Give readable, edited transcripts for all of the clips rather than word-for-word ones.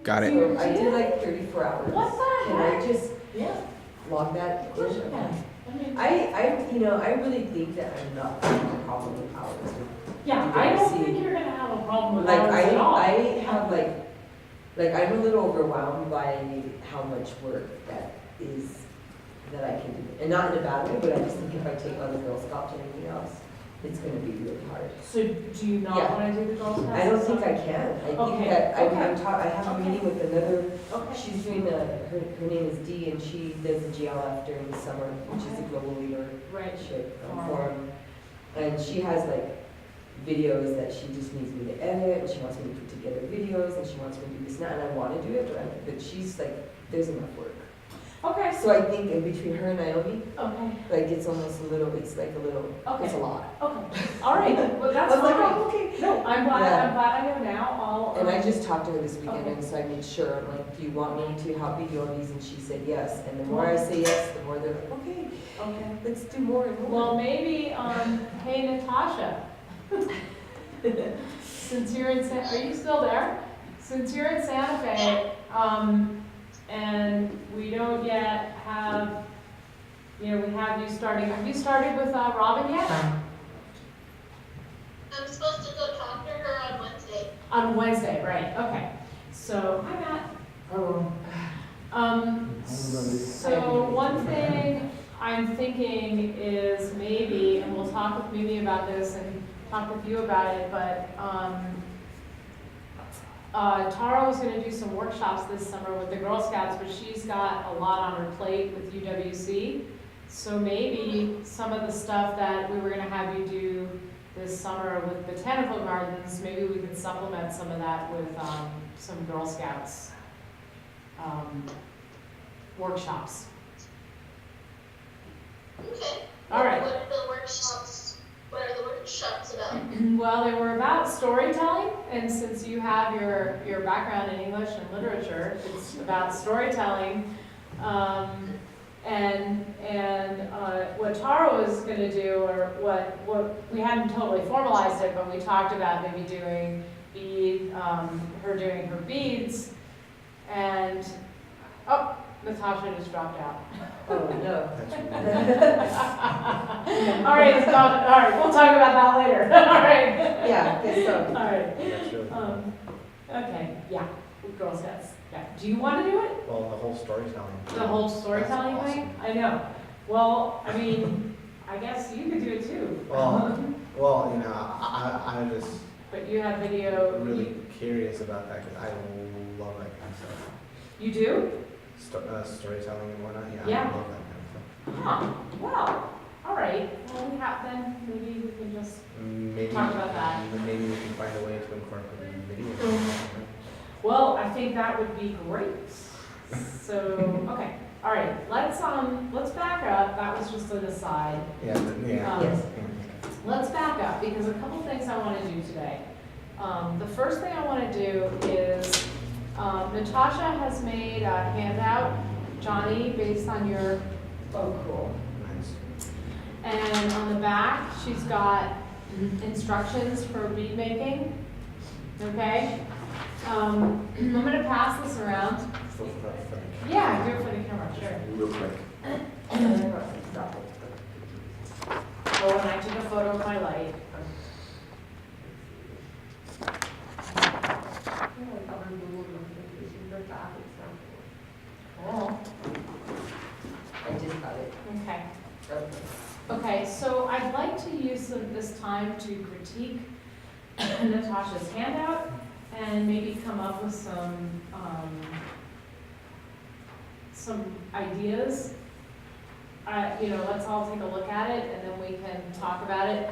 Got it. So I did like 34 hours. What the Can heck? I just Yeah. log that? Of course you can. I mean, I really think that I'm not having a problem with hours. yeah, I don't think you're gonna have a problem with Like, hours at all. I have I'm a little overwhelmed by how much work that I can do. And not in a bad way, but I just think if I take other Girl Scouts or anything else, it's gonna be really hard. So do you not Yeah. wanna do the Girl Scouts? I don't think I can. I think Okay, that, okay. I have a Okay. meeting with another, Okay. she's doing her name is Dee, and she does the GLF during the summer, which is a Okay. global Right. leadership Forum. forum. And she has videos that she just needs me to edit, and she wants me to put together videos, and she wants me to do this and that, and I wanna do it, but she's there's enough work. Okay. So I think in between her and Naomi, Okay. it's almost a little, it's a lot. Okay. All right. Well, that's I was like, fine. oh, okay. No, I'm glad. Yeah. I'm glad I know now. And I just talked to her this weekend, Okay. and so I made sure, I'm like, do you want me to help you do all these? And she said yes. And the more I say yes, the more they're like, okay, Okay. let's do more and more. Well, maybe, hey, Natasha. Since you're in are you still there? Since you're in Santa Fe, and we don't yet have, we have you starting, have you started with Robin yet? I'm supposed to go talk to her on Wednesday. On Wednesday, right, okay. So, hi Matt. Oh. So one thing I'm thinking is maybe, and we'll talk with Mimi about this and talk with you about it, but Tara was gonna do some workshops this summer with the Girl Scouts, but she's got a lot on her plate with UWC. So maybe some of the stuff that we were gonna have you do this summer with botanical gardens, maybe we could supplement some of that with some Girl Scouts workshops. Okay. All right. What are the workshops about? Well, they were about storytelling, and since you have your background in English and literature, it's about storytelling. And what Tara was going to do, or what we hadn't totally formalized it, but we talked about maybe doing her doing her beads, and Natasha just dropped out. Oh, no. All right, Natasha. All right, we'll talk about that later. All right. Yeah, guess so. All right. Okay. Yeah. Girl Scouts. Yeah. Do you want to do it? Well, the whole storytelling. The whole storytelling That's thing? I know. Well, I mean, I guess you could do it too. Well, I just But you have video. really curious about that because I love that kind of stuff. You do? Storytelling and whatnot. Yeah, Yeah. I love that kind of stuff. Huh. Well, all right. Well, we have then. Maybe we can just. Maybe Talk about that. Maybe we can find a way to incorporate video. Well, I think that would be great. So, okay. All right. Let's back up. That was just an aside. Yeah. Yes. Let's back up because a couple things I want to do today. The first thing I want to do is Natasha has made a handout, Johnny, based on your, oh cool. Nice. And on the back, she's got instructions for bead making, okay? I'm gonna pass this around. For the Yeah, do it for the camera, sure. real quick. Oh, and I took a photo of my light. Cool. I just got it. Okay. Okay. Okay, so I'd like to use this time to critique Natasha's handout and maybe come up with some ideas. Let's all take a look at it and then we can talk about it.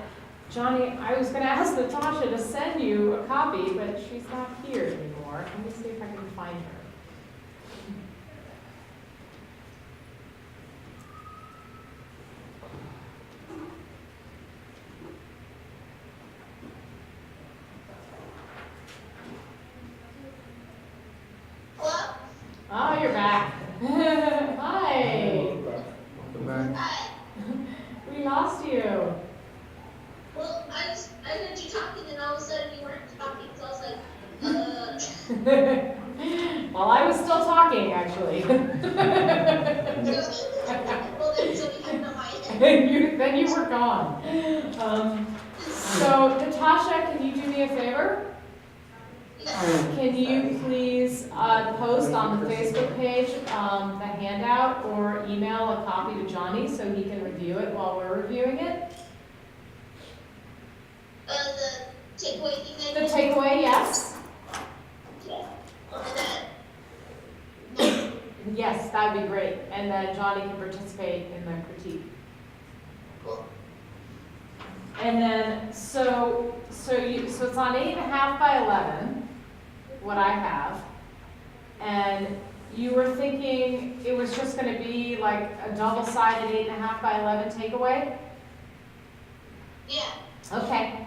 Johnny, I was going to ask Natasha to send you a copy, but she's not here anymore. Let me see if I can find her. Hello? Oh, you're back. Hi. Welcome back. Hi. We lost you. Well, I heard you talking and all of a sudden you weren't talking, so I was like, gone. So Natasha, can you do me a favor? Can you please post on the Facebook page the handout or email a copy to Johnny so he can review it while we're reviewing it? The takeaway thing The that takeaway, yes? Okay. That. Yes, that'd be great. And then Johnny can participate in the critique. Cool. And then, so it's on 8.5 by 11, what I have. And you were thinking it was just gonna be like a double-sided 8.5 by 11 takeaway? Yeah. Okay.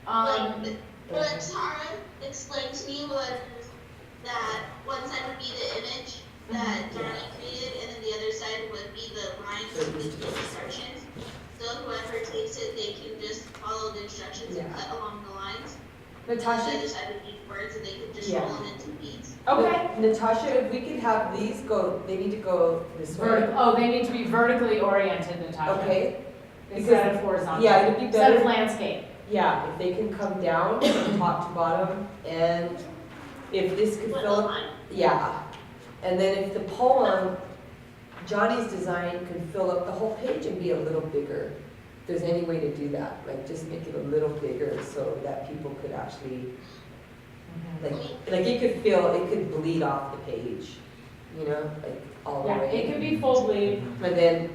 What Tara explained to me was that one side would be the image that Johnny created, and then the other side would be the lines with the instructions. So whoever takes it, they can just follow the instructions and cut along the lines. And the other Natasha? side would be words, and they could just Yeah. roll them into beads. Okay. Natasha, if we could have these go, they need to go this way. Oh, they need to be vertically oriented, Natasha. Okay, Instead of horizontal. yeah, it'd be Instead of better, landscape. yeah, if they can come down from top to bottom, and if this could What fill up, line? yeah. And then if the poem, Johnny's design could fill up the whole page and be a little bigger. If there's any way to do that, like just make it a little bigger so that people could actually, like it could it could bleed off the page, you know, like all the Yeah, way. it could be full bleed. And then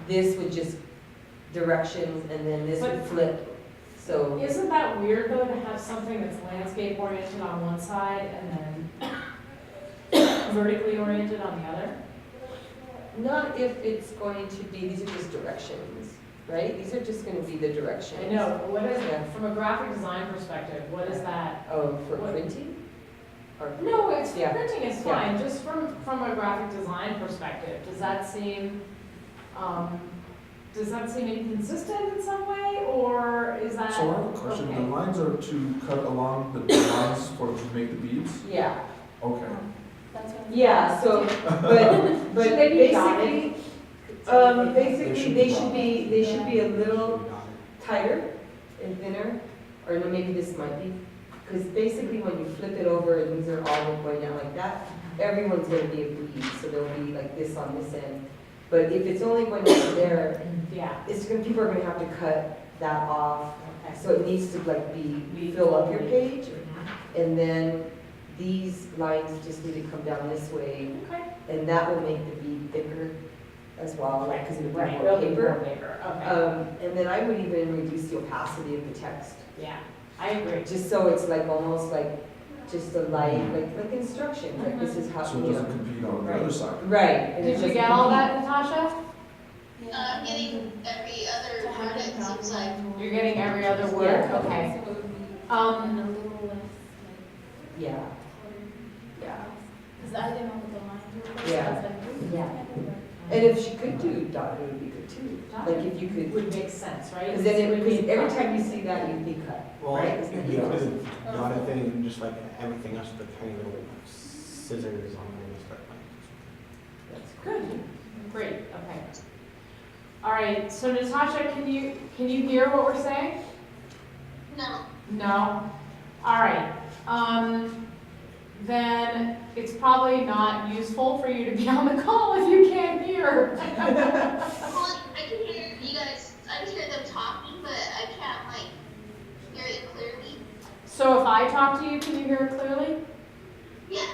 this would just directions, and then this would flip, so. Isn't that weird though to have something that's landscape oriented on one side and then vertically oriented on the other? Not if it's going to be, these are just directions, right? These are just gonna be the directions. I know, but what is Yeah. it, from a graphic design perspective, what is that? Oh, for What- printing? Or, No, it's, Yeah. printing is Yeah. fine, just from a graphic design perspective, does that seem inconsistent in some way, or is that? So I have a question, okay? the lines are to cut along the lines for, to make the beads? yeah, Okay. yeah, so, but Should they be basically, they should be a little tighter and thinner, or no, maybe this might be, because basically when you flip it over and these are all going down like that, everyone's gonna be a bead, so there'll be like this on this end. But if it's only going down there, Yeah, people are gonna have to cut that off, okay. so it needs to like fill up your page, and then these lines just need to come down this way, Okay. and that will make the bead thicker as well, like, because it would be Right, more it'll be more paper. paper, okay, And then I would even reduce the opacity of the text, yeah, I agree. just so it's like almost like just a light, like instructions, like this is how, So you it doesn't know. compete on the Right. other side? Right. and it Did you doesn't get all compete. that, Natasha? I'm getting every other word, it seems like. You're getting every other word, Yeah. okay. Yeah, yeah. Because I didn't know what the lines were. Yeah. So I was like, Yeah. And if she could do dot, it would be good too, like if you could, Would make sense, right? because then, Would be- because every time you see that, you think cut, Well, right? you Isn't could that have done a thing, and just like everything else, the tiny little scissors on there and stuff like That's Good, great, okay. All right, so Natasha, can you hear what we're saying? No. No? All right, then it's probably not useful for you to be on the call if you can't hear. Well, I can hear you guys, I can hear them talking, but I can't like hear it clearly. So if I talk to you, can you hear it clearly? Yeah.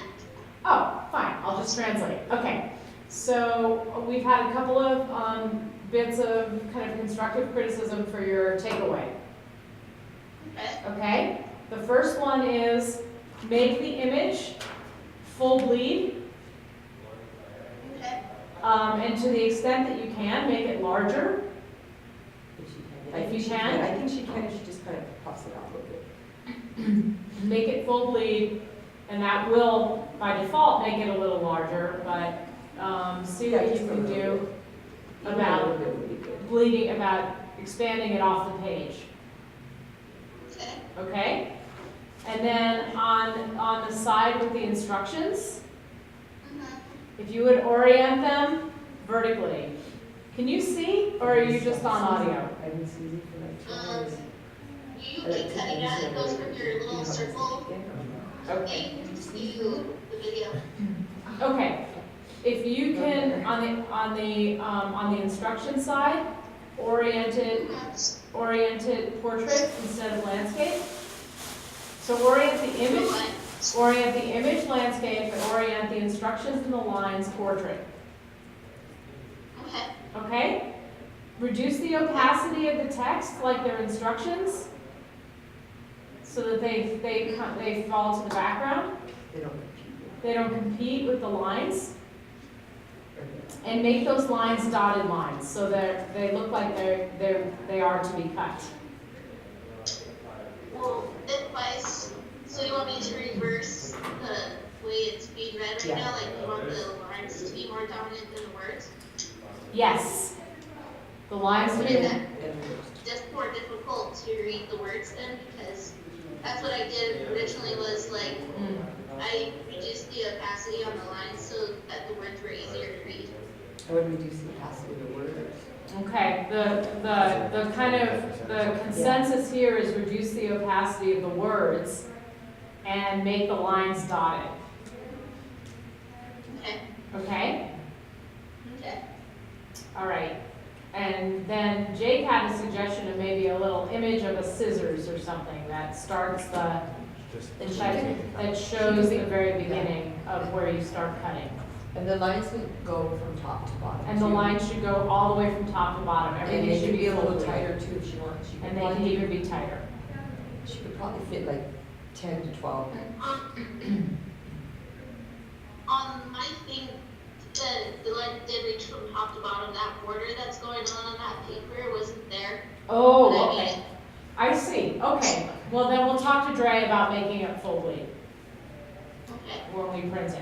Oh, fine, I'll just translate. Okay, so we've had a couple of bits of kind of constructive criticism for your takeaway, Okay. okay? The first one is make the image full bleed, Okay. and to the extent that you can, make it larger. If she can. If I think you she can? I think she can if she just kind of pops it off a little bit. Make it full bleed, and that will, by default, make it a little larger, but see what you just a can little do bit. Even a about little bit would be good. bleeding, about expanding it off the page, Okay. okay? And then on the side with the instructions, Mm-hmm. if you would orient them vertically, Can you see, or are you just on audio? I've been Susie for like 2 years. You keep cutting out, it goes from your little circle Okay. thing to the video. Okay, if you can, on the instruction side, orient it portrait instead of landscape. So orient the image landscape, and orient the instructions and the lines portrait. Okay. Okay? Reduce the opacity of the text like their instructions, so that they fall to the background. They don't compete with the lines. And make those lines dotted lines, so that they look like they are to be cut. Well, so you want me to reverse the way it's being read right Yeah. now? Like you want the lines to be more dominant than the words? Yes. The lines to Is be, that just more difficult to read the words then? Because that's what I did originally, was like, I reduced the opacity on the lines so that the words were easier to read. I would reduce the opacity of the words. okay, the kind of, the consensus here is reduce the opacity of the words and make the lines dotted. Okay. Okay? Okay. All right. And then Jake had a suggestion of maybe a little image of a scissors or something that starts the, Just that shows the very beginning of where you start cutting. And the lines would go from top to bottom. And the too. lines should go all the way from top to bottom. And Everything they should could be a little full tighter too if she wants. She And could they can probably- even be tighter. She could probably fit like 10 to 12. On my thing, the line did reach from top to bottom. That border that's going on that paper wasn't there. Oh, But I okay. mean, I see. Okay. Well, then we'll talk to Dre about making it full weight okay. when we print it.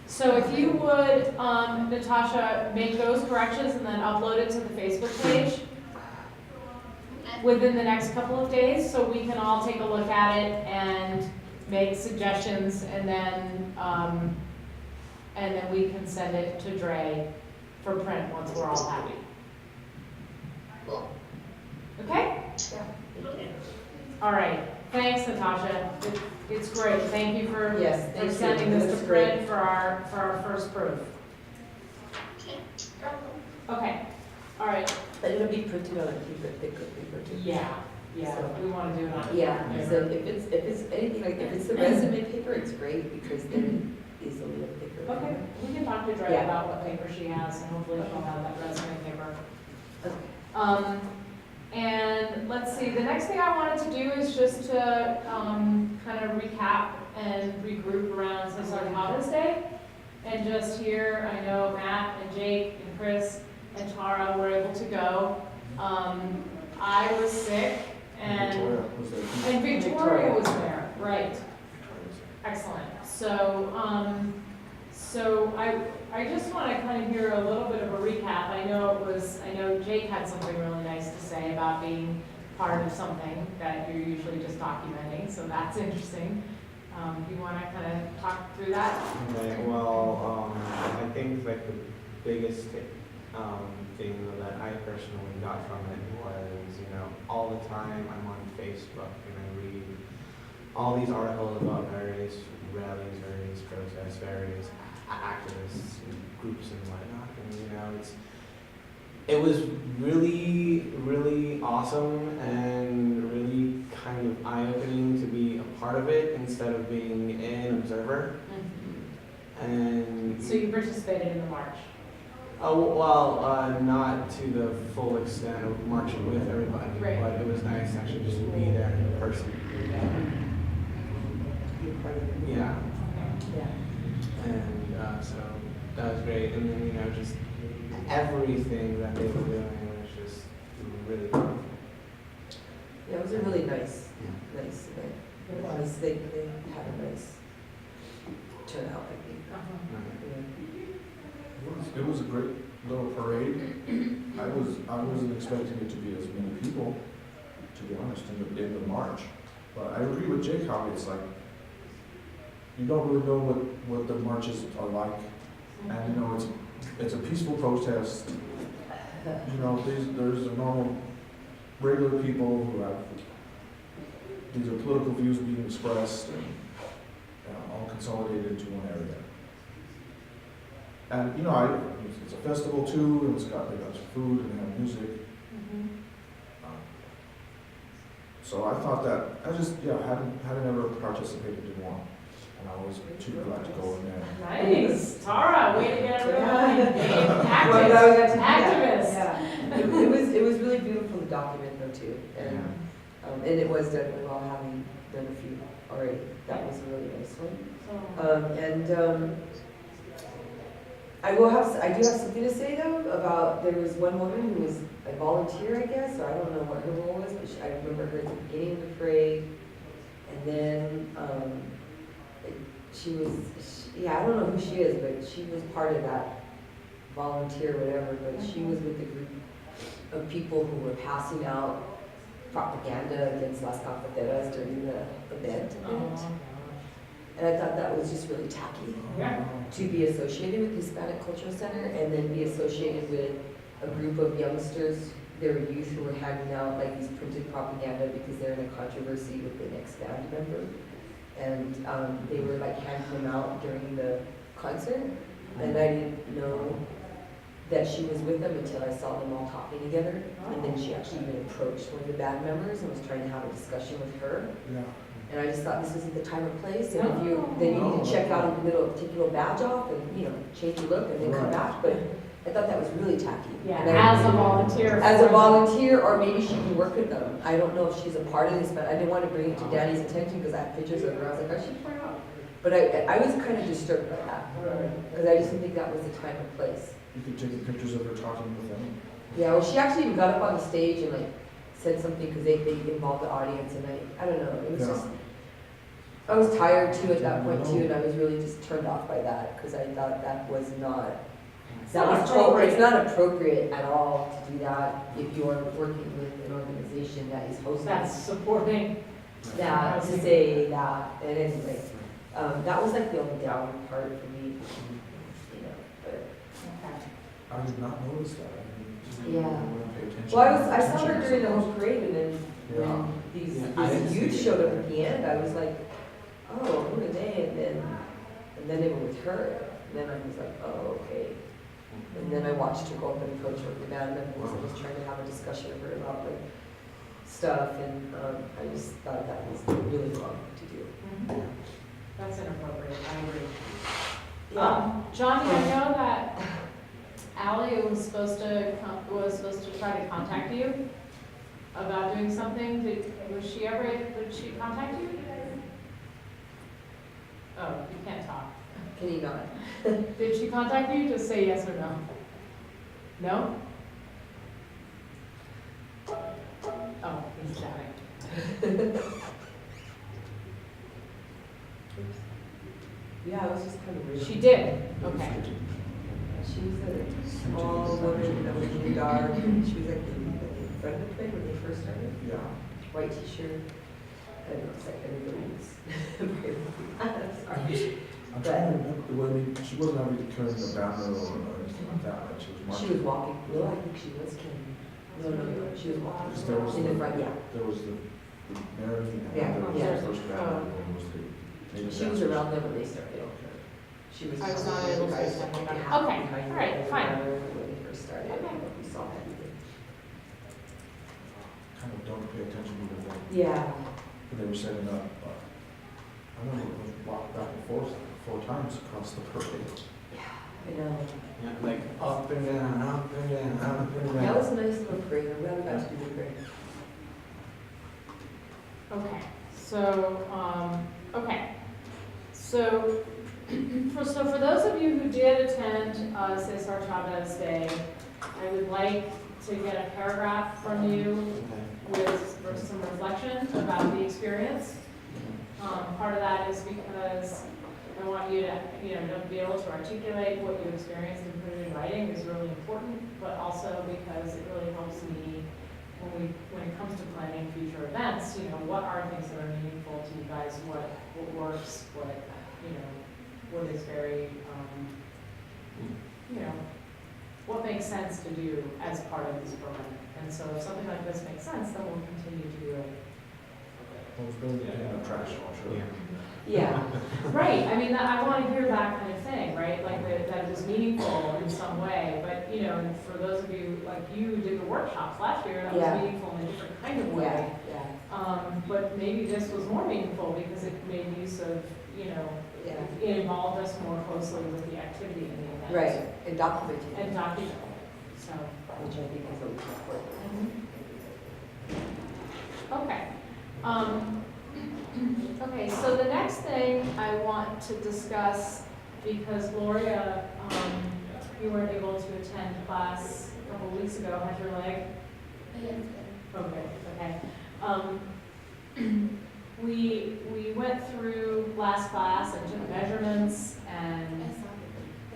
So if you would, Natasha, make those corrections and then upload it to the Facebook page within the next couple of days, so we can all take a look at it and make suggestions, and then we can send it to Dre for print once we're all happy. Cool. Okay? Okay. All right. Thanks, Natasha. It's great. Thank you for Yes, for thank you. sending this That's to great. print for our first proof. Okay. Okay. All right. But it'll be printed on a paper, thicker paper too. Yeah. So- We want to do it on. Yeah, paper. so if it's anything like, if it's the resume paper, it's great because then it is a little thicker. Okay, we can talk to Dre Yeah. about what paper she has, and hopefully she'll have that resume paper. Okay. And let's see, the next thing I wanted to do is just to, kind of recap and regroup around Cesar Chavez Day. And just here, I know Matt and Jake and Chris and Tara were able to go. I was sick and Victoria was there. and Victoria was there, right. Excellent. So I just want to kind of hear a little bit of a recap. I know Jake had something really nice to say about being part of something that you're usually just documenting, so that's interesting. Do you want to kind of talk through that? Okay, well, I think like the biggest thing that I personally got from it was, all the time I'm on Facebook and I read all these articles about various rallies, various protests, various activists, groups and whatnot, and it was really, really awesome and really kind of eye-opening to be a part of it instead of being an observer. And So you participated in the march? not to the full extent of marching with everybody, Right. but it was nice actually just to be there in person. Yeah. Yeah. And so that was great. And then, just everything that they were doing was just really cool. Yeah, it was a really nice event. It was, they had a nice turnout, I think. It was a great little parade. I wasn't expecting it to be as many people, to be honest, in the march. But I agree with Jake how it's like, you don't really know what the marches are like. And it's a peaceful protest. you know, there's a normal, regular people who have, these are political views being expressed and all consolidated into one area. And, you know, it's a festival too, and they got food and they have music. So I thought that, hadn't ever participated in one. And I was too glad to go in there. Nice, Tara, way to get everyone Well, active, I got to do that. activist. Yeah. It was really beautiful to document though too. And it was done well, having done a few already. That was a really nice one. I do have something to say though about, there was one woman who was a volunteer, I guess, or I don't know what her role was, but I remember her at the beginning of the parade. And then, I don't know who she is, but she was part of that volunteer, whatever, but she was with a group of people who were passing out propaganda against Las Cafeteras during the event. And I thought that was just really tacky Yeah. to be associated with the Hispanic Cultural Center and then be associated with a group of youngsters, their youth who were handing out like these printed propaganda because they're in a controversy with the next band member. And they were like handing them out during the concert. And I didn't know that she was with them until I saw them all talking together. And then she actually even approached one of the band members and was trying to have a discussion with her. Yeah. And I just thought this isn't the time or place, and if you, then you need to check out in the middle, take your little badge off and, you know, change your look and then come back, but I thought that was really tacky. Yeah, And I- as a volunteer. As a volunteer, or maybe she can work with them. I don't know if she's a part of this, but I didn't want to bring it to Danny's attention because I have pictures of her, I was like, oh, she's part of it. But I was kind of disturbed by that, because I just didn't think that was the time or place. You could take pictures of her talking with them. Yeah, well, she actually even got up on the stage and like said something because they involved the audience, and I don't know, it was just, I was tired too at that point too, and I was really just turned off by that because I thought that was not, it's not appropriate at all to do that if you're working with an organization that is hosting That's supporting. that, to say that. And anyway, that was like the only down part for me, you know, but. Okay. I did not notice that. Yeah. Wouldn't pay attention. Well, I saw her during the whole parade, and then Yeah. when I didn't these youth see showed it. up at the end, I was like, oh, who are they? And then they were with her. And then I was like, oh, okay. And then I watched her go up and approach her with the band members and was trying to have a discussion with her about like stuff, and I just thought that was really wrong to do. That's inappropriate, I agree. Yeah. Johnny, I know that Ally was supposed to try to contact you about doing something. Did she contact you? Oh, you can't talk. Can you not? Did she contact you? Just say yes or no. No? Oh, he's chatting. Yeah, I was just kind of weird. She did, okay. She was a small woman that was in the dark, and she was like in front of the plane when they first started. Yeah. White t-shirt. I don't know, it's like everybody was. Sorry. I'm trying to remember, well, I mean, she wasn't already carrying a banner or anything like that, right? She was marching. She was walking, no, I think she was carrying. No, she was walking. Because there was In the front, yeah. There was the Mary and Yeah, there was yeah. the first banner, and then was the native She was dancers. around them when they started. Okay. She was. I was just not one of able the to guys attend that that. happened Okay, behind all right, the fine. banner When they first started, Okay. we saw that either. Kind of don't pay attention to them Yeah. when they were setting up, but I remember we walked back and forth 4 times across the parade. I know. Yeah, like up and down, up and down, up and down. That was a nice little parade. I'm glad we got to do the parade. Okay, so, so for those of you who did attend Cesar Chavez Day, I would like to get a paragraph from you Okay. with some reflection about the experience. Part of that is because I want you to be able to articulate what you experienced and put it in writing is really important, but also because it really helps me when it comes to planning future events, what are things that are meaningful to you guys, what works, what is very, what makes sense to do as part of this program. And so if something like this makes sense, then we'll continue to do it. Well, it's going to be a trash, I'm sure. Yeah. Yeah, Right, I mean, I want to hear that kind of thing, right? Like that it was meaningful in some way, but, you know, and for those of you, like you did the workshops last year, that Yeah. was meaningful in a different kind of yeah, way. yeah, But maybe this was more meaningful because it made use of, you know, yeah. it involved us more closely with the activity in the event. Right, and documenting, And documenting it, so. which I think is always important. Okay. Okay, so the next thing I want to discuss, because Gloria, you weren't able to attend class a couple weeks ago, how's your leg? Okay. We went through last class and took measurements and,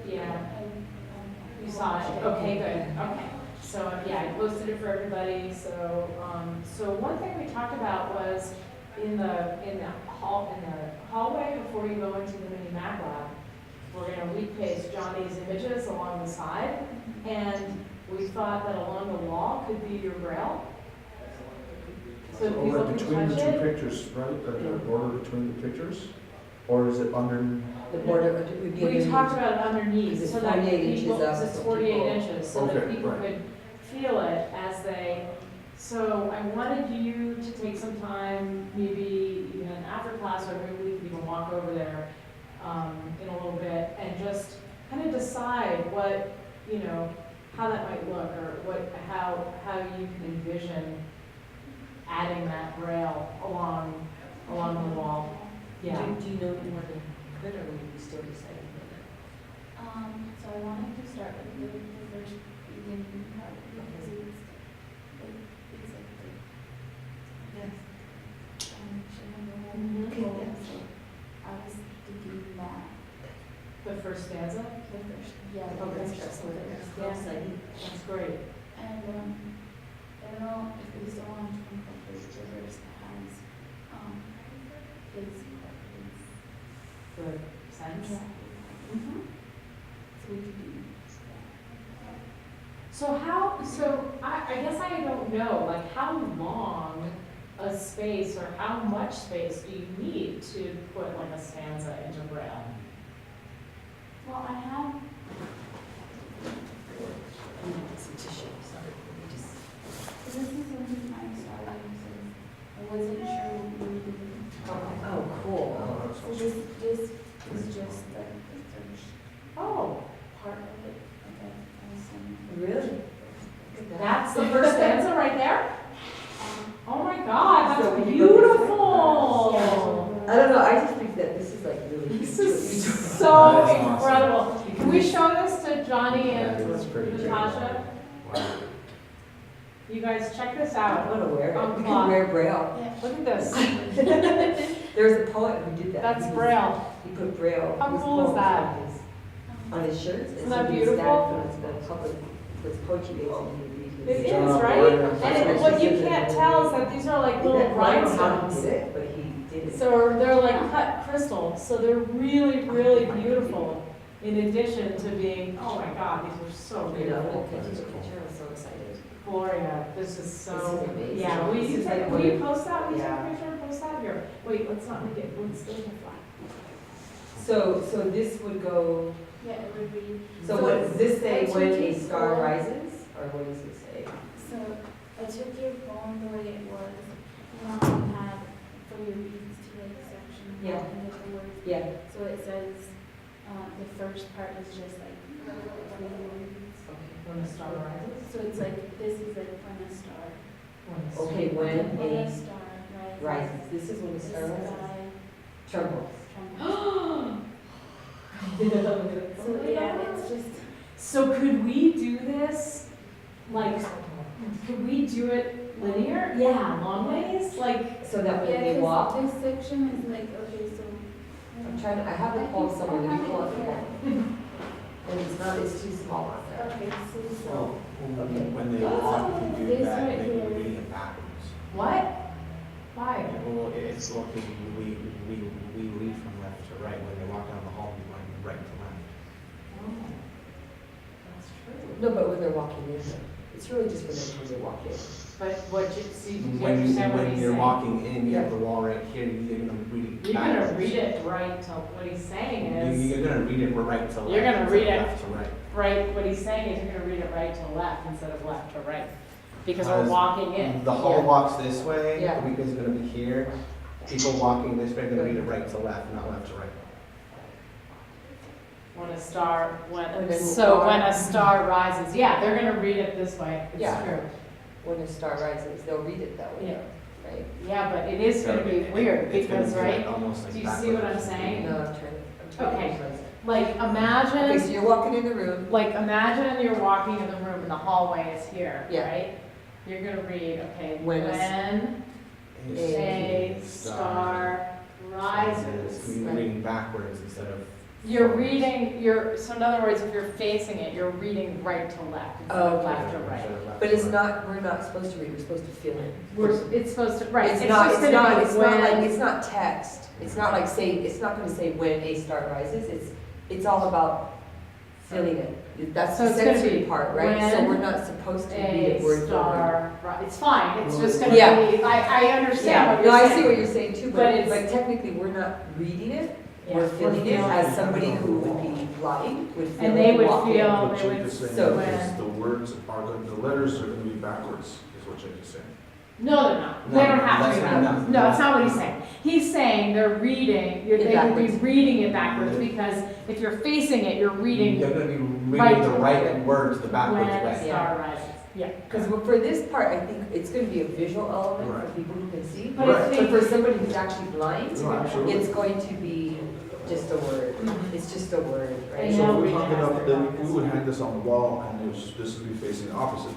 yeah, you saw it, okay, good, okay. So, yeah, I posted it for everybody, so, so one thing we talked about was in the hallway before you go into the mini Mac lab, we're gonna repaste Johnny's images along the side, and we thought that along the wall could be your braille. So So people like can between the touch two it. pictures, right, like the border between the pictures? Or is it under? The border would be. We talked about it underneath, It's so that 48 inches people, up, it's so 48 people- inches, so that Okay, people right. could feel it as they, so I wanted you to take some time, maybe even after class, or maybe we could even walk over there in a little bit, and just kind of decide what, you know, how that might look, or what, how you can envision adding that braille along the wall. Yeah. Do you know more than could, or would you still deciding? So I wanted to start with the first beginning part because it's like the foundation of the whole Mhm. whole, so I was thinking that The first stanza? the first, yeah, the Okay, first, that's so what it there's- is. Yeah. That's great. And I don't know if we still want to incorporate the verse that has his Good sense. yeah. Mhm. So we could do So I guess I don't know, like how long a space or how much space do you need to put like a stanza into braille? well, I have Some tissue, sorry. Let me just- this is something I started, so I wasn't sure what we were doing. Oh, cool. Oh, that So sounds- this is just like the first Oh, part of it, okay, Really? that's the first stanza right there? Oh my God, So that's when you go this way- beautiful. I don't know, I just think that this is like really. This cute. is so That is awesome. incredible. Can we show this to Johnny and That is pretty cool. Natasha? Wow. You guys, check this I out. want to wear it. On You cloth. can wear Braille. Yeah. Look at this. There's a poet who did that. That's He was- braille. He put Braille. How his cool is poems that? On his shirts. Isn't and that so he was beautiful? standing in the public, with poetry days and he would read It his. is, John right? Warren, And that's what you awesome. can't tell is that these are like little I don't know how he rhinestones. did it, but he did it. So they're like cut crystal, so they're really, really beautiful. In addition to being, oh my God, these are so You know, beautiful. look at the picture, I was so excited. Gloria, this is This so, is amazing. yeah, will This you is like take, one will you of- post that, will you take Yeah. a picture, post that here? Wait, let's not make it, let's leave it flat. So this would go, Yeah, it would be, so So what, does this say I took when a it star for- rises, or what does it say? so I took your phone the way it was, you had for your reads to like section, Yeah. and with the words. Yeah, So it says, the first part is just like for the words. When the star rises? So it's like, this is like when a star. okay, when When a a star rises. rises, this is when the The star rises. sky Trembles. trembles. So yeah, it's just, So could we do this, like, could we do it linear? Yeah, long ways, like, So that when yeah, they walk, 'cause this section is like, okay, so. I'm trying to, I have the poem somewhere, let me pull up the poem. And it's not, it's too small on there. Okay, so, Well, Okay. when they walk, if you do This that, right they here. would read it backwards. what? Why? Well, it's well, because we read from left to right. When they walk down the hall, we went right to left. That's No, but when they're walking in, it's really just when they walk in. But what you see, do you When understand what when he's you're saying? walking in, you have Yeah. the wall right here, you're gonna read it You're gonna backwards. read it right to, what he's saying is, You're gonna read it right to left. You're gonna instead read of it. left to right. right, what he's saying is you're gonna read it right to left instead of left to right. Because we're Because walking in. The hall Yeah. walks this way, Yeah. because it's gonna be here. People walking this way are gonna read it right to left, not left to right. When a star, And then so star. when a star rises, yeah, they're gonna read it this way, it's Yeah. true. When the star rises, they'll read it that way, right? Yeah, but it is gonna be weird, It's gonna because, be right, like almost like do you see what I'm backwards. saying? No, I'm trying to Okay. visualize it. Like, Okay, so imagine, you're walking in the room, like, imagine you're walking in the room and the hallway is here, Yeah. right? You're gonna read, okay, When a- when a star rises. You're reading backwards instead of. You're forwards. reading, so in other words, if you're facing it, you're reading right to left instead Oh, of okay. left to right. Instead of left but to it's right. not, we're not supposed to read, we're supposed to feel it. It's supposed to, right, It's it's not, just it's gonna not, be it's not like, when, it's not text. It's not like saying, it's not gonna say when a star rises, it's all about feeling it. That's So the it's gonna sensory be part, right? So when we're not supposed to read it a word for word. star, right, it's fine, it's just gonna Yeah. be, I understand what No, you're I see saying. what you're saying too, But but, it's- but technically, we're not reading it, Yeah, we're feeling it feeling as it. somebody who would be blind would feel it. And they would walking. feel, What they Jake would, is saying so is when, the words are going, the letters are gonna be backwards, is what Jake is saying. no, they're not, No, they don't have to that's be not backwards. enough. No, that's not what he's saying. He's saying they're reading, they would be backwards. reading it backwards, because if you're facing it, you're reading You're gonna be right reading the to right left. words the backwards when a way. star rises. Yeah. Because for this part, I think it's gonna be a visual element for Right. people who can see. But Right. if But for somebody who's actually blind, No, absolutely. it's going to be just a word. Mhm. It's just a word, right? And So they'll if we read hung it it as up, they're then going. we would hang this on the wall, and this would be facing the opposite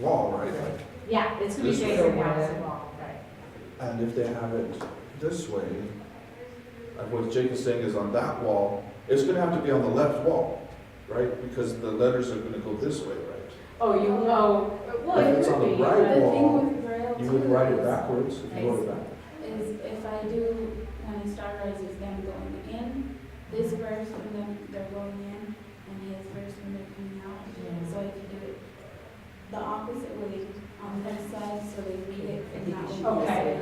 wall, right? Like, Yeah, it's gonna be This way. facing the opposite wall, right. and if they have it this way, like what Jake is saying is on that wall, it's gonna have to be on the left wall, right? Because the letters are gonna go this way, right? Oh, you, oh, well, If it it's on could the be, right but- The thing wall, with Braille You would too write it is- backwards if you wrote it back. is if I do, when a star rises, them going in, this verse when them, they're going in, and his verse when they're coming out. So I could do it the opposite way on this side, so they read it from that one. Okay.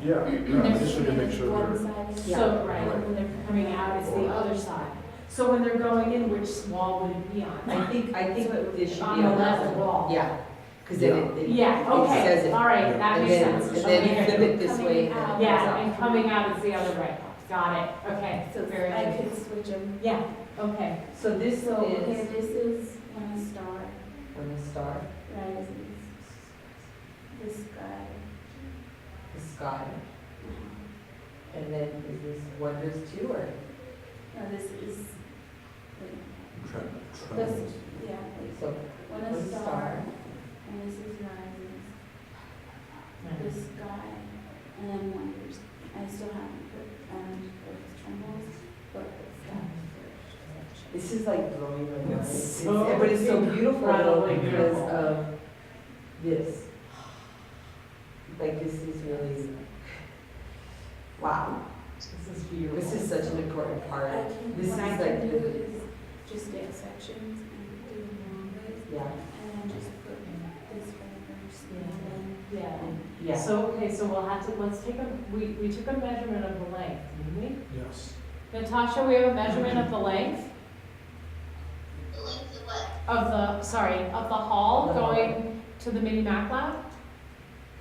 Yeah, yeah, I just need to make sure One they're, side is- So, right, Right. when they're coming out, it's the other side. So when they're going in, which wall would it be on? I think it should be On the left that one. wall. Yeah, because then it Yeah, says okay, it. all right, that And makes then, sense. and then you Okay. flip it this way and then it comes Yeah, out. and coming out is the other way. Got it, okay, So very I good. could switch them. Yeah, okay. So this So, okay, is this is when a star when the star, rises. The sky. the sky, and then is this wonders too, or? No, this is, like, trembles. this, yeah, like, So when when a the star, and this is rises, the sky, and then wonders. I still haven't put, earth trembles, but the sky first. this is like blowing my mind. It's But it's so beautiful though incredibly because beautiful. of this. Like this is really, wow, This is beautiful. this is such an important part. I can, This what is I like can do the- is just get sections and do them long ways, Yeah, and then just put this first, and then, Yeah. yeah. So, okay, so we'll have to, let's take we took a measurement of the length, didn't we? Yes. Natasha, we have a measurement of the length The length of what? of the hall The hall. going to the mini Mac lab?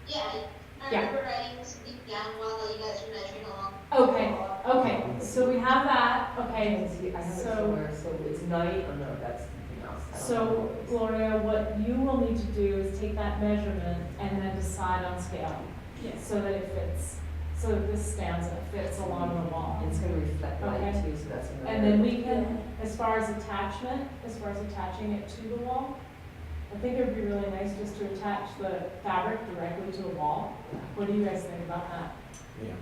Yeah, I Yeah. remember writing something down while you guys were measuring along. Okay, so we have that, okay. I have it So, somewhere, so it's night, oh no, that's something else. I don't know so what it is. Gloria, what you will need to do is take that measurement and then decide on scale. yes. So that it fits, so that this stands and it fits along the wall. It's gonna reflect light Okay. too, so that's another. And then we can, as far as attachment, as far as attaching it to the wall, I think it would be really nice just to attach the fabric directly to the wall. What do you guys think about that? Yeah.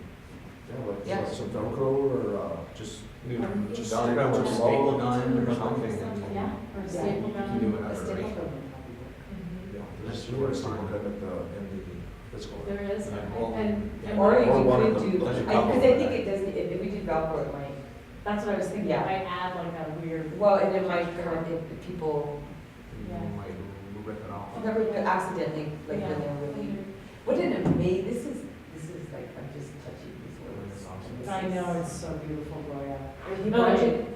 Yeah, like Yeah. some Velcro or just, We Um, just yeah. Velcro or staple gun or Yeah. something. and then Yeah, or Yeah. staple You gun? can do A whatever, staple right? gun would probably work. Mhm. yeah, That's there's where it's fine. still kind of in the physical. There is, Yeah, well, and Or Or you one of could them. do, There's a because couple I of think that. it doesn't, if we did Velcro, it might That's what I was thinking, Yeah. it might add like a weird. Well, and it might kind of, if people, Yeah. You might rip it off. never accidentally, like when they're really, what an amazing, this is like, I'm just touching these words. That's awesome. This I is- know, it's so beautiful, Gloria. He imagine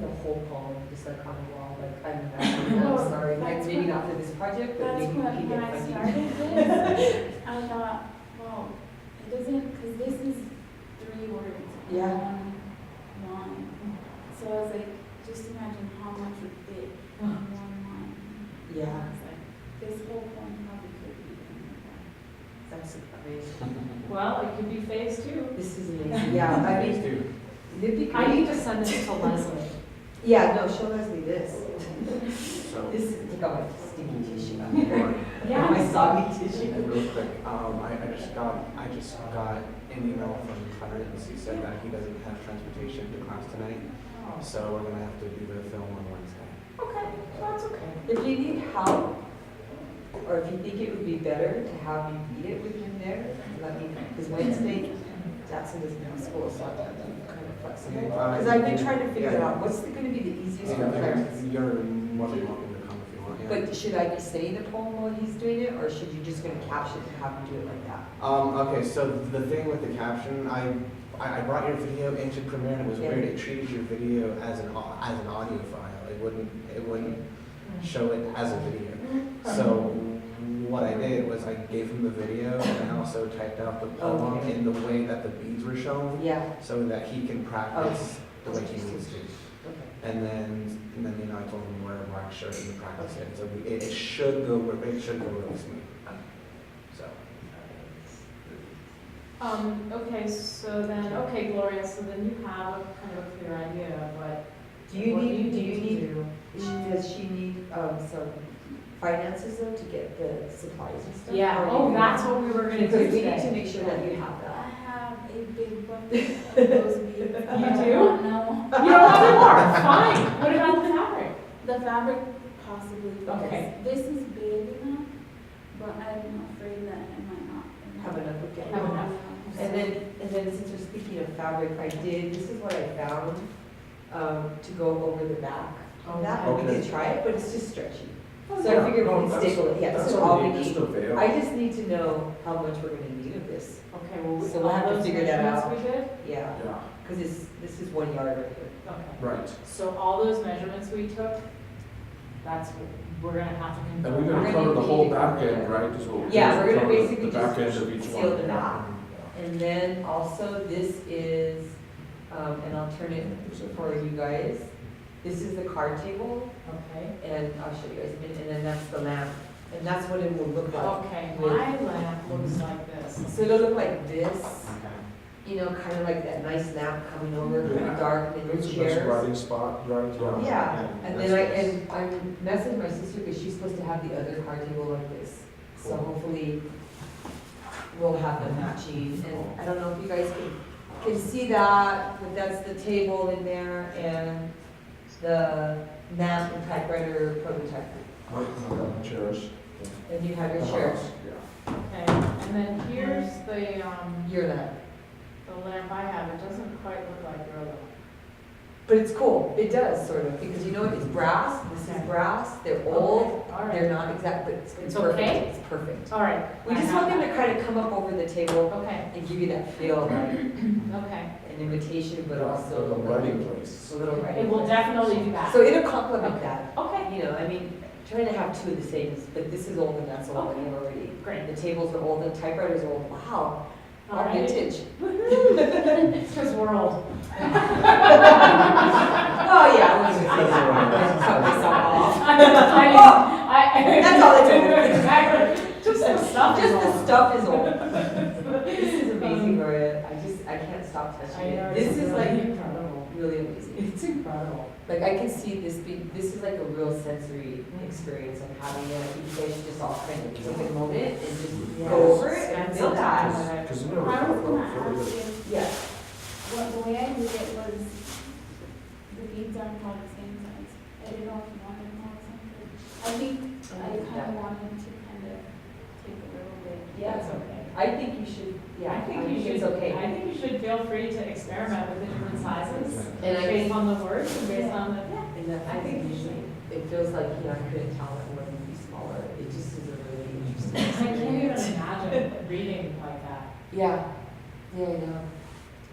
the whole poem, just like on the wall, like, I'm sorry, like maybe not for this project, but That's maybe what, we can when get I funding. started this, I thought, well, it doesn't, because this is 3 words. in Yeah. One line. So I was like, just imagine how much would fit in 1 line. Yeah. I was like, this whole poem probably could be in that. That's amazing. Well, it could be phase 2. This is amazing, yeah, I Phase mean, two. it'd be I great. need to send this to Leslie. Yeah, no, show Leslie this. So, This is, look at my stinky tissue. Yeah. My soggy tissue. real quick, I just got an email from Clarence. He said that he doesn't have transportation to class tonight, so we're gonna have to do the film on Wednesday. Okay, that's okay. If you need help, or if you think it would be better to have me read it with him there, let me know. Because Wednesday, Jackson doesn't have school, so I'm kind of flexible. Because I've been trying to figure it out, what's gonna be the easiest for Clarence? You're more than welcome to come if you want. Yeah. But should I be saying the poem while he's doing it, or should you just gonna caption it and have him do it like that? Okay, so the thing with the caption, I brought your video into Premiere and it was Yeah. weird. It treated your video as an audio file. It wouldn't show it as a video. So what I did was I gave him the video and I also typed out the poem Okay. in the way that the beats were shown, Yeah, so that he can practice the way he needs to. okay. And then I told him to wear a black shirt and practice it. So it should go really smooth. So. Okay, so then, okay, Gloria, so then you have a kind of a clear idea of what. Do you what need, to do. does she need, some finances though to get the supplies and stuff? Yeah, Or oh, you- that's what we were gonna do Because we need to today. make sure that you have I that. have a big bucket of those beads. You do? No. You don't have any more, fine. What about the fabric? The fabric possibly, Okay. because this is big enough, but I'm afraid that it might not. Have enough of it. Have enough. And then since we're speaking of fabric, this is what I found, to go over the back on that. We Okay. could try it, but it's just stretchy. Oh, So yeah. I figured we No, could that's- staple it, yeah, this That's is all we already just a need. veil. I just need to know how much we're gonna need of this. Okay, well, So we'll have to all those figure that measurements out. we did? Yeah, Yeah, because this is 1 yard right here. Okay. right. So all those measurements we took, that's, we're gonna have to And confirm. we're gonna We're cover gonna the whole need- back end, right? Is what we're Yeah, doing, we're gonna cover the- basically the back just end of each seal one. the back. And then also this is, and I'll turn it for you guys. This is the card table, Okay. and I'll show you guys a minute, and then that's the lamp. And that's what it will look like. Okay, my lamp looks like this. So it'll look like this, Okay. you know, kind of like that nice lamp coming over, kind Yeah. of dark, and then It's the a nice chairs. writing spot, right? Yeah, and then That's I messaged my sister because she's supposed to have the other card table like this. So Cool. hopefully we'll have them matching. And I don't know if you guys can see that, but that's the table in there and the lamp and typewriter prototype. Right, and then the chairs. And you have your The chairs, house, Yeah. Okay, and then here's the your lamp. lamp I have. It doesn't quite look like your lamp. But it's cool, it does sort of, because you know what, it's brass, this is brass, they're old, Okay, all they're right. not exact, but it's It's perfect. okay? It's perfect. All right. We I just have want them to that. kind of come up over the table Okay, and give you that feel, like okay. an invitation, but A also writing place. a little It writing. will definitely do that. So it'll complement that, Okay, you know, I mean, trying to have two of the same, but this is old and that's old, and you're already, great. the tables are old, the typewriters are old, wow, All all right. vintage. It's because we're old. Oh, yeah, I was gonna say that, cut myself off. I That's all it's old. Just the stuff is Just the old. stuff is old. This is amazing, Gloria, I can't stop touching I know, it. This is like incredible. really amazing. It's incredible. Like I can see this this is like a real sensory experience of having it. I think you guys should just all kind of take a moment and just Yeah. go over it Spend and some feel time that. with it. Because you I never was thought gonna about ask it. if, Yeah. the way I did it was, the beads aren't all the same size. I didn't know if you wanted more or something. I think I kind of wanted to kind of take a little bit. Yeah, That's okay. I I think you should, yeah, I think you it's should, okay. I think you should feel free to experiment with the different sizes, And I based on the words and based on the, And that, I think usually, it feels like, you know, I couldn't tell it wouldn't be smaller, it just is a really interesting I can't even experience. imagine reading like that. Yeah,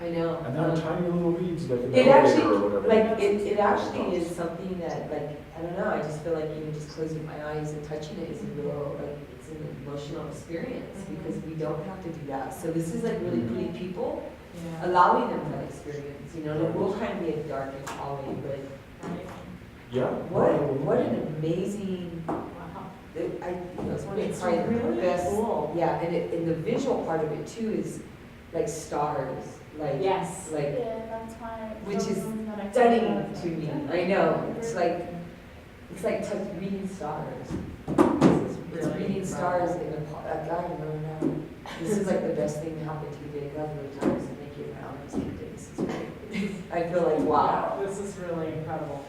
I know. And they're tiny little reeds like an It elevator actually, or whatever. like, it actually is something that, like, I don't know, I just feel like even just closing my eyes and touching it is a real, like, it's an emotional experience, because we don't have to do that. So this is like really putting people, Yeah. allowing them that experience, you know, and it will kind of be a dark and hallway, but Right. Yeah. what an amazing, Wow. it's one of It's probably the really best. cool. Yeah, and the visual part of it too is like stars, like, Yes. like Yeah, that's why. Which those is ones that I stunning put to me. up, I know, it's like reading stars. It's Really reading stars in the, God, no. This is like the best thing to happen to you, Dave, love the times to make you around these days. This is great. I feel like, wow. Yeah, this is really incredible.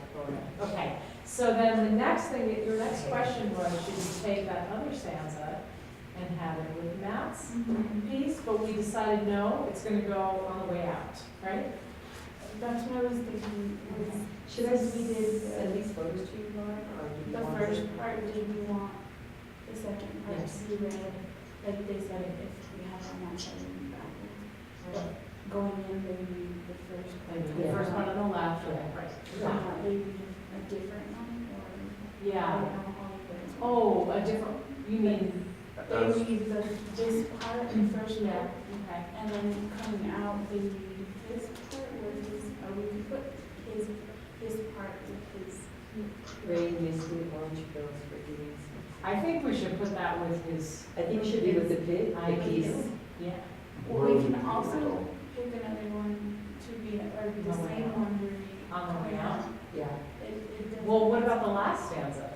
Okay, so then the next thing, your next question was, should you take that other stanza and have it with Matt's Mhm. piece? But we decided no, it's gonna go on the way out, right? That's what I was thinking, was Should I since we did send these photos to you, Lauren, or do you the want first to? part, did we want the second part Yes. to be read? Like they said, if we have on one side and backwards. But going in, maybe the first part. Like the first one on the left, right? Maybe a different one, or I Yeah. don't know how you guys. Oh, a different, you mean, They read this part, the first yeah, part, okay. and then coming out, they read this part with his, or we could put his part with his. Rain, misty, orange bills for giving. I think we should put that with his, I think it should be with the pit, I the piece. yeah. Or we can also pick another one to be, or the On the way same out. one we're reading. On the way out? Yeah. It doesn't. Well, what about the last stanza?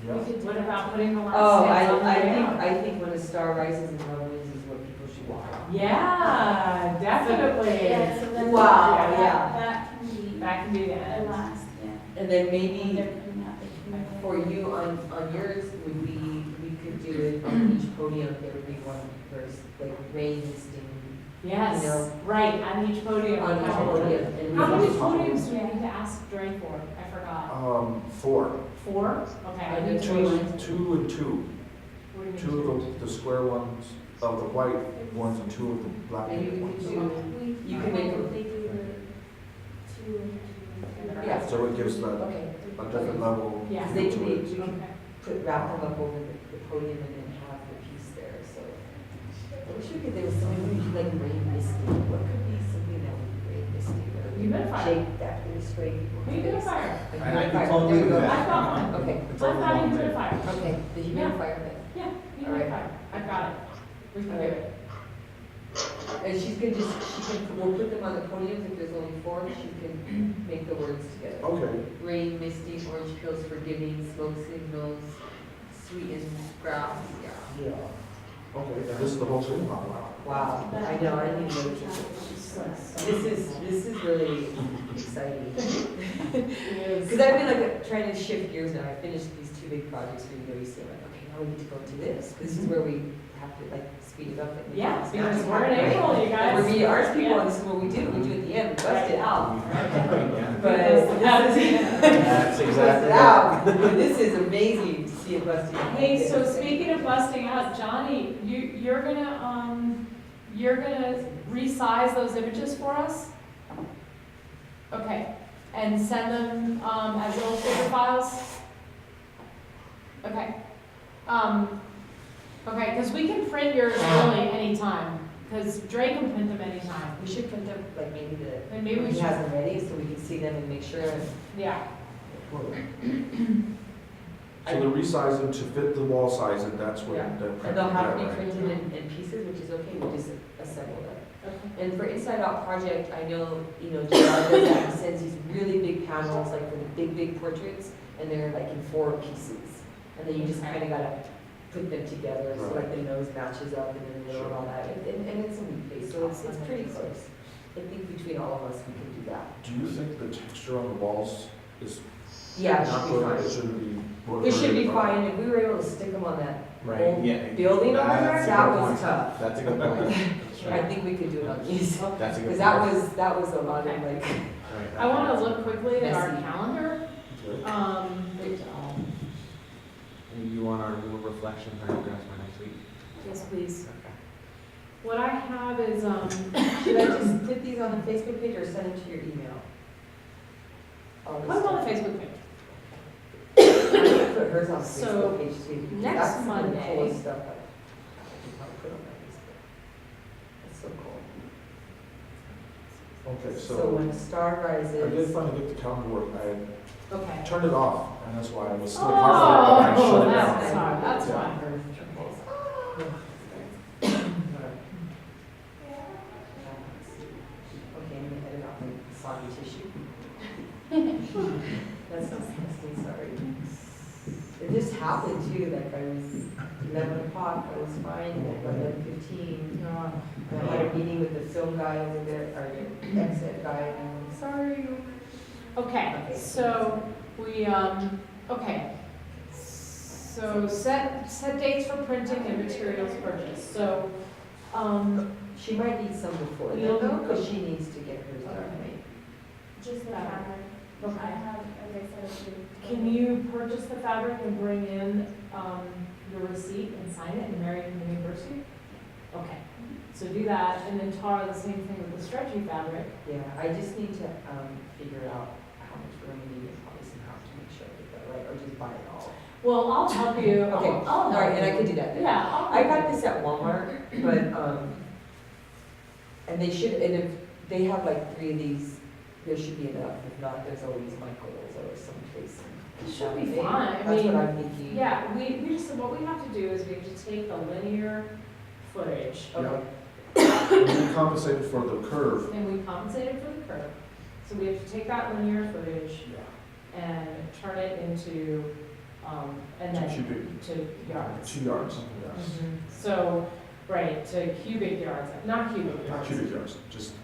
Yeah. We could do What that about too. putting the last Oh, stanza on the way out? I think when a star rises and love wins is what people should walk on. Yeah, definitely. Yeah, so then. Wow, that- yeah. That can be That can be the the end. last, yeah. And then When maybe they're coming out, they can. for you on yours would be, we could do it on each podium, there would be one verse, like rain, misty, Yes, You know. right, on each podium. on each podium. And How we many just- podiums do we need to ask Dre for? I forgot. 4. 4? Okay. I need to Two remind- and two. What do you Two of the square ones, of the white ones, and two of the black Maybe we ones. could do, you can make a- They do the two and two. Yeah. So it gives that okay. a different level Yeah. They to can it. we can Okay. put, wrap them up over the podium and then have the piece there, so. I wish we could, there was something we could like rain misty, what could be something that would be rain misty? Humidifier. Shake that, really spray people. Humidifier. A I can humidifier. totally There we do go. that. I've got one. Okay, It's I've over got a long way. humidifier. okay, the humidifier then. Yeah, All right. humidifier. I've got it. We can do it. And she's gonna just, we'll put them on the podiums, if there's only 4, she can make the words together. Okay. Rain, misty, orange pills, forgiving, smoke signals, sweetened grass, yeah. Yeah. Okay, and this is the whole thing? Oh, wow. Wow, I know, I need to look at this is really exciting. Because I've been like trying to shift gears now, I finished these 2 big projects for UWC, I'm like, okay, now we need to go into this. This is where we have to like speed it up. And Yeah, it's because not we're in right? April, you guys. We're media arts people, Yeah. and this is what we do at the end, we bust it out. Yeah. But That's That's bust exactly it out. But this is amazing to see it busting out. Hey, so speaking of busting out, Johnny, you're gonna resize those images for us? Okay, and send them, as illustrator files? Okay. Okay, because we can print yours really anytime, because Dre can print them anytime. We should print them, like maybe And maybe we he should, has them ready, so we can see them and make sure. yeah. So they resize them to fit the wall size, and that's what Yeah. they're And they'll have to be printed, printed in pieces, which is okay, we'll just assemble them. Okay. And for Inside Out Project, I know, JR does that, he sends these really big panels, like for the big portraits, and they're like in 4 pieces. And then you just kind of gotta put them together, so like the nose matches up and then the middle and all that, and it's a neat face, so it's pretty close. I think between all of us, we can do that. Do you think the texture on the walls is Yeah, it not should be good? fine. It shouldn't be. It should be fine, if we were able to stick them on that Right, old yeah. building over there, That's a that good was point. tough. That's a good point. That's I right. think we could do it on these, That's a good because point. that was a lot of Okay. like, Right, I wanna that's- look quickly at our Messy. calendar. Okay. You want our little reflection paragraphs for next week? Yes, please. Okay. What I have is, should I just put these on the Facebook page or send them to your email? All put this them on the stuff. Facebook page. I'm gonna put hers on the So, Facebook page too. because next that's some of the Monday- coolest stuff I can probably put on my Facebook. That's so cool. Okay, So so when the star I did rises, finally get the calendar work. I had Okay. turned it off, and that's why I was still part of it, but I Oh, shut it that's down. fine, that's Yeah. fine. Okay, I'm gonna edit out my soggy tissue. That's disgusting, sorry. It just happened too, like I was 11 o'clock, I was fine, and then by 11:15, and I had a meeting with the film guy over there, or the exit guy, and I'm like, sorry. Okay, so we, okay. So set dates for printing and materials purchased. So, She might need some before then You'll- though, because she needs to get hers done, right? Just the fabric. Okay. I have, as I said, a few. can you purchase the fabric and bring in, your receipt and sign it and Mary can reimburse you? Okay, so do that, and then Tara, the same thing with the stretchy fabric. Yeah, I just need to, figure out how much room we need and probably some house to make sure I get that right, or just buy it all. Well, I'll help you. Okay, I'll all help right, and I you. could do that then. Yeah, I'll. I got this at Walmart, but, and they should, and if they have like 3 of these, there should be enough. If not, there's always Michael's or someplace. It should be They- fine. I That's mean, what I'm thinking. yeah, we just, what we have to do is we have to take the linear footage Okay, And we compensated for the curve. and we compensated for the curve. So we have to take that linear footage Yeah. and turn it into, and then Cubic. to yards. 2 yards, yes. So, right, to cubic yards, not cubic Not yards, cubic yards, just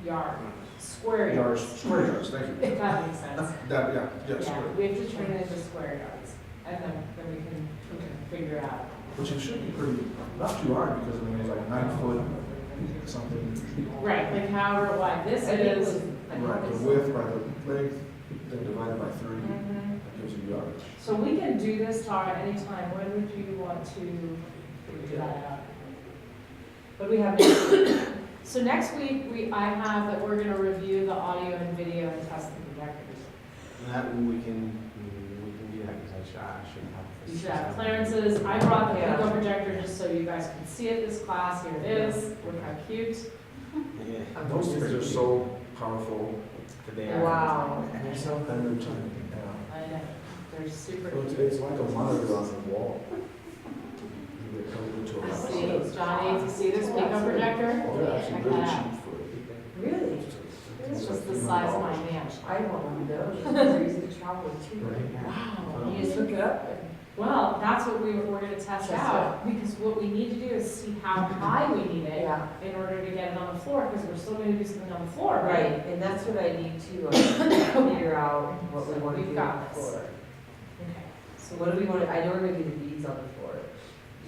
yard, square yards, yards. square yards, thank you. If that makes sense. That, yeah, Yeah, square. we have to turn it into square yards, and then we can figure out. Which it should be pretty, not too hard, because I mean, it's like 9 foot something. Right, like however wide this I think it is. was, I think Right, the it's- width by the length, then divided by 3, Mhm. that gives you yardage. So we can do this, Tara, anytime. When would you want to figure that out? What do we have next? So next week, I have that we're gonna review the audio and video and test the projectors. That we can do that because I should have. You this. should have clearances. I brought the Yeah. Pico projector just so you guys can see it this class. Here it is. Look how cute. Yeah. I'm Those things are just- so powerful. Today I- Wow. And they're so better to, I know. They're super So cute. it's like a monitor on the wall. You get covered into a. See, Johnny, if you see this Pico projector? Oh, they're actually Check really that out. cheap for. Really? It's just the size of my hand. I want one of those. They're easy to travel with too. Wow. You just hook it up and. Well, that's what we're gonna test Test out, because what we need to do is see how high we need it Yeah, in order to get it on the floor, because we're still gonna do something on the floor, right? right, and that's what I need to figure out what we want to We've do on got the this. floor. Okay. So what do we want, I know we're gonna do the beads on the floor.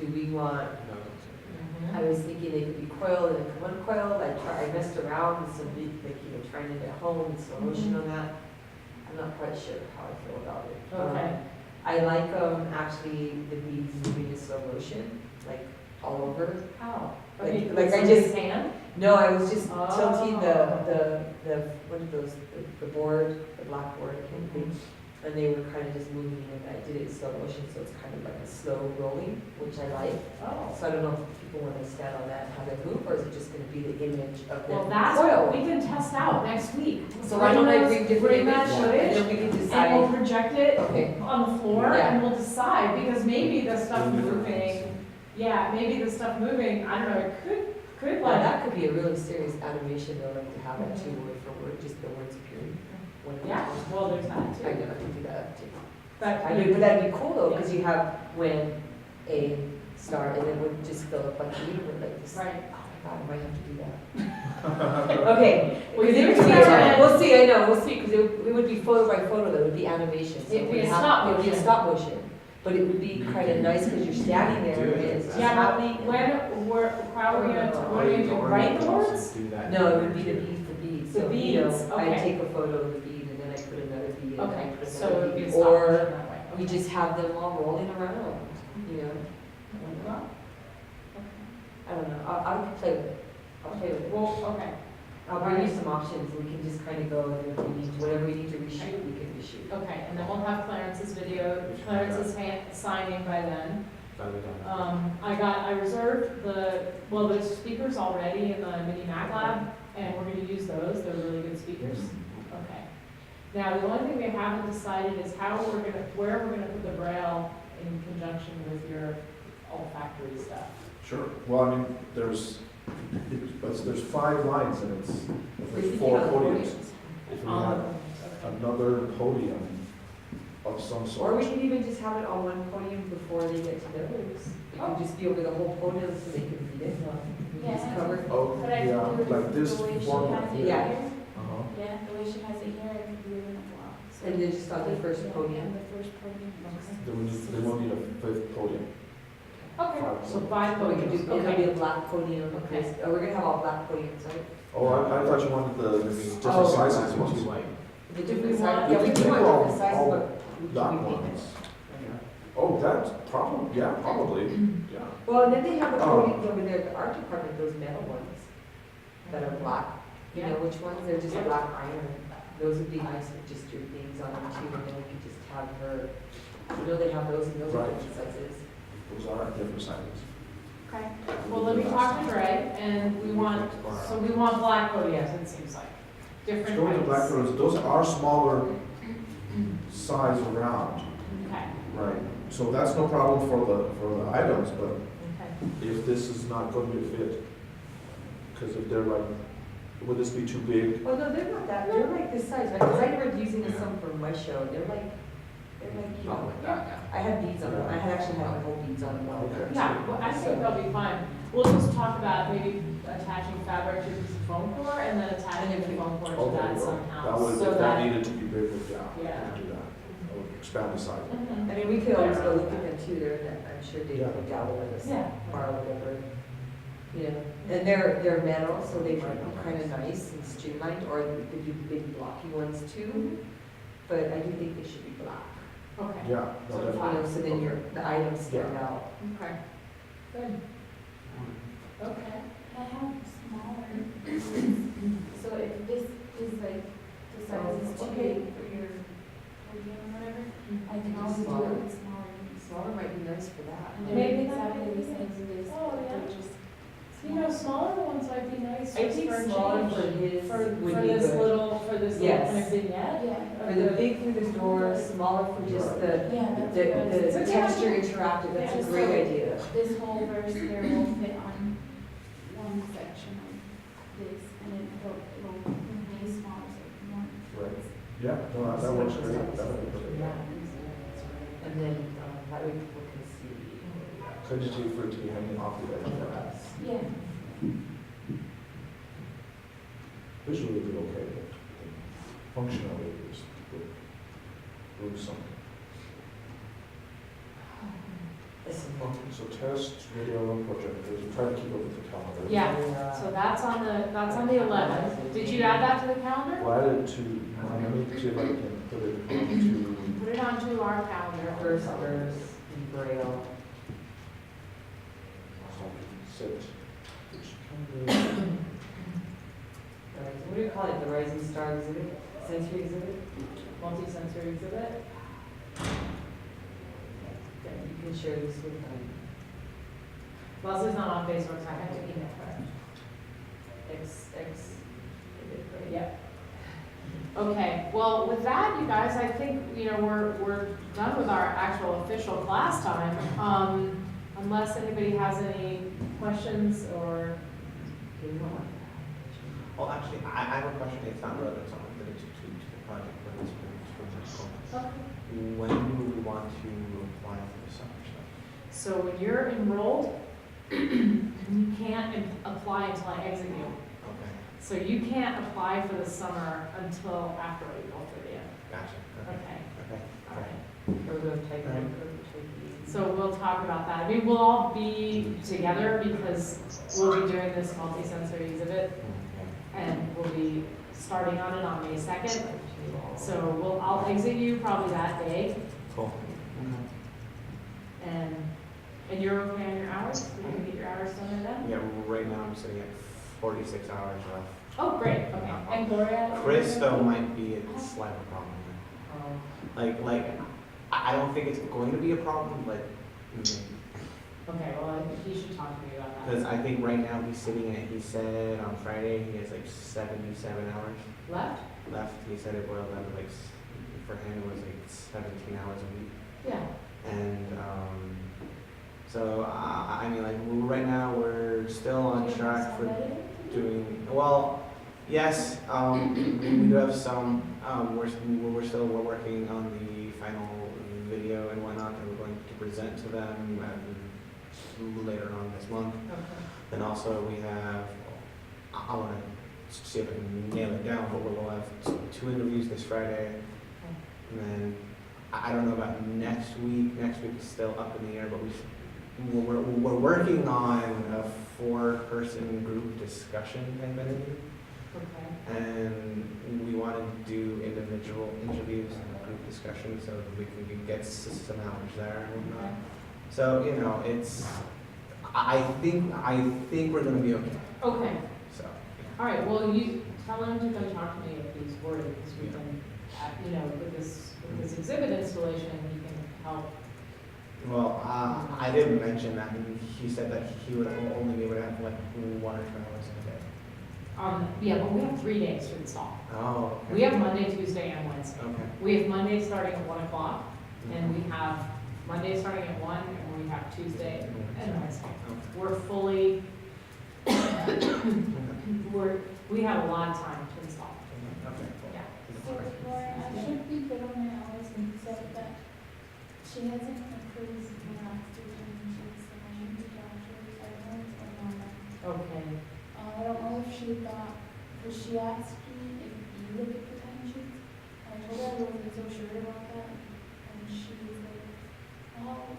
Do we want, Mhm. I was thinking they could be coiled and uncoiled, I messed around with some, like, trying to get home and slow motion on that. I'm not quite sure how I feel about it. Okay. I like, actually, the beads moving in slow motion, like, all over. How? Like- Okay, like with I somebody's just- hand? No, I was just tilting Oh. the, what are those, the board, the blackboard, I can't think. And they were kind of just moving and I did it in slow motion, so it's kind of like a slow rolling, which I like. Oh. So I don't know if people want to stand on that, and how they move, or is it just gonna be the image of Well, them that's what coiled? we can test out next week. So why don't I bring different Bring that images, and then footage, we can and decide, we'll project it okay, on the floor, Yeah. and we'll decide, because maybe the stuff Different moving, yeah, maybe the stuff moving, I don't know, it could well, like, that could be a really serious animation, though, like to have that too, word for word, just the words appearing. When it yeah, happens. well, there's that I too. know, I can do that too. But I mean, but that'd be cool though, because you have when a star, and it would just fill up like a universe, like this. Right. Oh my God, I might have to do that. Okay. Well, Because you it would be- experiment. We'll see, I know, we'll see, because it would be photo by photo, though, it would be animations. So It'd be we'd a have- stop It'd be a motion. stop motion. but it would be kind of nice because you're standing there Do and it. it's just Yeah, but happening. how are we gonna, what are we gonna do, write the words? No, it would be the bead for bead. The So, you know, beads, I okay. take a photo of the bead and then I put another bead and I Okay, put so another it'd be a bead. stop Or motion that way. we Okay. just have them all rolling around, you know? Well, I don't know, I'll play with it. I'll play with it. Well, okay, I'll bring you some options, we can just kind of go, and if we need, whatever we need to reshoot, we can reshoot. okay, and then we'll have Clarence's video, Clarence's signing by then. I reserved the speakers already in the mini Mac lab, and we're gonna use those, they're really good speakers. Okay. Now, the only thing we haven't decided is where we're gonna put the Braille in conjunction with your olfactory stuff. Sure, well, I mean, there's 5 lines and We there's can 4 have podiums. If we Um, had okay. another podium of some Or sort. we can even just have it on one podium before they get to theirs. It Oh. can just be over the whole podium so they can read it. We Yeah. just cover it. Oh, But I yeah, can do it like this the way she format has it here. Yeah. here. Uh-huh. Yeah, the way she has it here, I can do it in a block. So And then just on the first yeah, podium. And the first podium. They won't need a 5th podium. Okay, so 5 But we can do, podiums, it'll be okay. a black podium. Okay. We're gonna have all black podiums, right? Oh, I thought you wanted the different Oh. sizes ones. The we different want- sizes, yeah, we do want different sizes, all but we Black can make ones. it. Oh, that's probably, yeah, probably, yeah. Well, and then they have the Oh. podiums over there, at the art department, those metal ones that are black. You know which ones? They're just Yeah. black iron. Those would be nice with just your names on them too, and then we could just have her, you know, they have those and those are Right. different sizes. Those are different sizes. Okay, well, let me talk to Dre, and we want black podiums, it seems like, different Going to black heights. rooms, those are smaller size around, Okay, right? So that's no problem for the items, but okay. if this is not going to fit, because if they're like, would this be too big? Oh, no, they're not that, they're like this size, right? Because I remember using some for my show, they're like, you know, I had beads on them, I had actually had my whole beads on them. Okay. Yeah, well, I think they'll be fine. We'll just talk about maybe attaching fabric to a piece of foam core and then attaching the foam core to Okay, that well, somehow. that would, so if that needed to be bigger, yeah, Yeah. we could do that. I would expand the size. Mhm. I mean, we could always go look at them too, I'm sure Dave Yeah. would dabble with us, Yeah. or whatever. You know, and they're metal, so they might be kind of nice and streamlined, or you could do big blocky ones too. But I do think they should be black. Okay, Yeah, no, So You definitely. know, so then the items stand Yeah. out. okay, good. Okay. I have smaller. So if this is like, the size is too Okay. big for your podium or whatever, I can always do Smaller. it with smaller ones. Smaller might be nice for that. And Maybe they're that exactly might the be same nice. as this. Oh, but yeah. they're just You know, smaller ones might be nice I just think for a smaller change. for his For would be this good. little, for this little Yes. kind of vignette. Yeah. For the big through the door, smaller for just the, Yeah, that's the, what I was the texture interactive, that's a great idea. This whole verse here will fit on one section of this, and it'll be small, so one. Right. Yeah, no, that works great. That would be perfect. And then, that way people can see. So just need for it to be hanging off the edge. Yeah. Visually, it'd be okay, but functionally, it's lose something. Listen. So test, video, projectors, try to keep up with the calendar. Yeah, so that's on the 11th. Did you add that to the calendar? Well, I added to, I need to see if I can put it onto, Put it onto our calendar. First verse, in Braille. so I can sit. Which calendar? What do you call it, the Rising Star exhibit, sensory exhibit? Multi-sensory exhibit. Yeah, you can share this with them. Leslie's not on Facebook, so I have to email her. Yep. Okay, well, with that, you guys, I think, you know, we're done with our actual official class time. Unless anybody has any questions or, Well, actually, I have a question, it's not relevant, so I'm going to the project, but it's for okay. When do we want to apply for the summer stuff? So when you're enrolled, you can't apply until I exit you. Okay, So you can't apply for the summer until after April 30th. gotcha, okay, Okay, okay, all right. So we'll talk about that. I mean, we'll all be together because we'll be doing this multi-sensory exhibit and we'll be starting on it on May 2nd. So I'll exit you probably that day. Cool. And you're okay on your hours? You can get your hours done and done? Yeah, right now I'm sitting at 46 hours left. Oh, great, okay. And Gloria? Chris though might be a slight problem. Like, I don't think it's going to be a problem, but Okay, well, I think he should talk to me about that. because I think right now he's sitting at, he said on Friday, he has like 77 hours Left? left. He said it boiled down to like, for him it was like 17 hours a week. Yeah. And so, I mean, like, right now we're still on track for doing, well, yes, we do have some, we're working on the final video and whatnot that we're going to present to them later on this month. Okay. Then also we have, I want to see if I can nail it down, but we'll have 2 interviews this Friday. And then, I don't know about next week. Next week is still up in the air, but we're working on a 4-person group discussion type interview. Okay. And we want to do individual interviews and group discussions so that we can get some hours there and whatnot. So, you know, it's, I think we're going to be okay. Okay. So, All right, well, you tell him to come talk to me if he's worried, because we can, you know, with this exhibit installation, he can help. well, I didn't mention that. He said that he would only be able to have like 1 or 2 hours a day. Yeah, but we have 3 days to install. Oh, okay. We have Monday, Tuesday, and Wednesday. Okay. We have Monday starting at 1 o'clock, and we have Monday starting at 1, and we have Tuesday and Wednesday. We're fully, we have a lot of time to install. Okay. Yeah. So Gloria, I should be good on my hours and said that she hasn't approved my last 2 times, so I should be down to her, so I know what's going on there. Okay. I don't know if she thought, because she asked me if you look at the time sheets. I told her I wasn't so sure about that, and she was like, oh,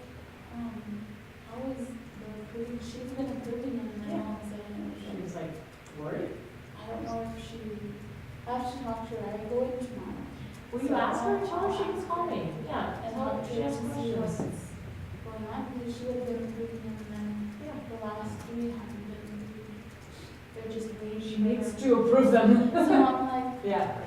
how is the approving, she's been approving them, and then all of a sudden it She was was like, like, worried? I don't know if she, I have to talk to her, I go in tomorrow. Will you ask her? Tell her she can call me. Yeah, And tell her talk to she her has to see what's questions. going on, because she had been approving them, and then Yeah. the last 3 haven't been approved. They're just waiting. She for needs her. to approve them. So I'm like, Yeah,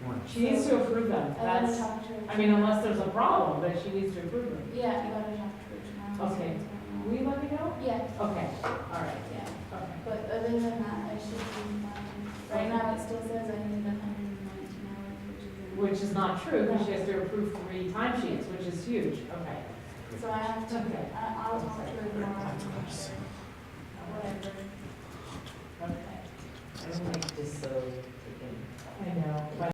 Come on. she needs to approve them. I gotta That's, talk to her. I mean, unless there's a problem, but she needs to approve them. Yeah, I gotta talk to her tomorrow. Okay. So it's Will you let me know? Yeah, Okay, all right, yeah, okay. but other than that, I should be fine. Right now, it still says I need 119 hours, Which is not true, because she has to approve 3 timesheets, which is huge. Okay. so I have to, Okay. I'll talk to her tomorrow. Whatever. Okay. I don't like this, so